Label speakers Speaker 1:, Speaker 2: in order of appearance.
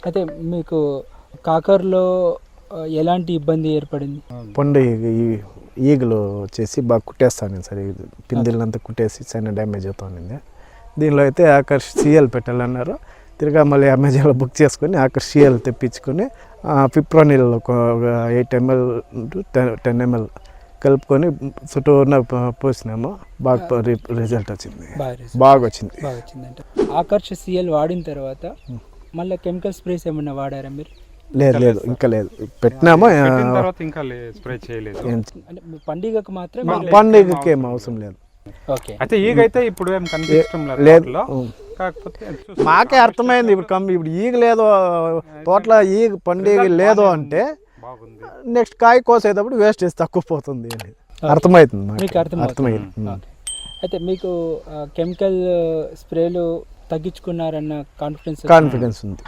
Speaker 1: అయితే మీకు కాకరలో ఎలాంటి ఇబ్బంది ఏర్పడింది?
Speaker 2: పండు ఈగలు వచ్చేసి బాగా కుట్టేస్తాను సార్, పిందెలంతా కుట్టేసి చాలా డ్యామేజ్ అవుతా ఉంది. దీనిలో అయితే ఆకర్ష్ సిఎల్ పెట్టాలన్నారు. తిరిగా మళ్ళీ అమెజాన్లో బుక్ చేసుకొని ఆకర్ష్ సిఎల్ తెప్పించుకొని పిప్రోనిల్ ఒక 8 ml to 10 ml కలుపుకొని చుట్టూన పోసినాము. బాగా రిజల్ట్ వచ్చింది, బాగా వచ్చింది.
Speaker 1: అంటే ఆకర్ష్ సిఎల్ వాడిన తర్వాత మళ్ళీ కెమికల్ స్ప్రేస్ ఏమన్నా వాడారా మీరు?
Speaker 2: లేదు ఇంకా లేదు, పెట్టినాము
Speaker 3: ఇంకా స్ప్రే చేయలేదు.
Speaker 1: అంటే పండుగకు మాత్రం?
Speaker 2: పండుగకి ఏం అవసరం లేదు.
Speaker 3: అయితే ఈగ అయితే ఇప్పుడు ఏం కనిపించడం
Speaker 2: లేదు.
Speaker 3: కాకపోతే
Speaker 2: మాకే అర్థమైంది ఇప్పుడు ఈగ లేదు తోటలో, ఈగ పండుగ లేదు అంటే నెక్స్ట్ కాయ కోసేటప్పుడు వేస్టేజ్ తక్కువ పోతుంది అని అర్థమవుతుంది,
Speaker 1: మీకు
Speaker 2: అర్థమైంది.
Speaker 1: అయితే మీకు కెమికల్ స్ప్రేలు తగ్గించుకున్నారన్న కాన్ఫిడెన్స్
Speaker 2: కాన్ఫిడెన్స్ ఉంది.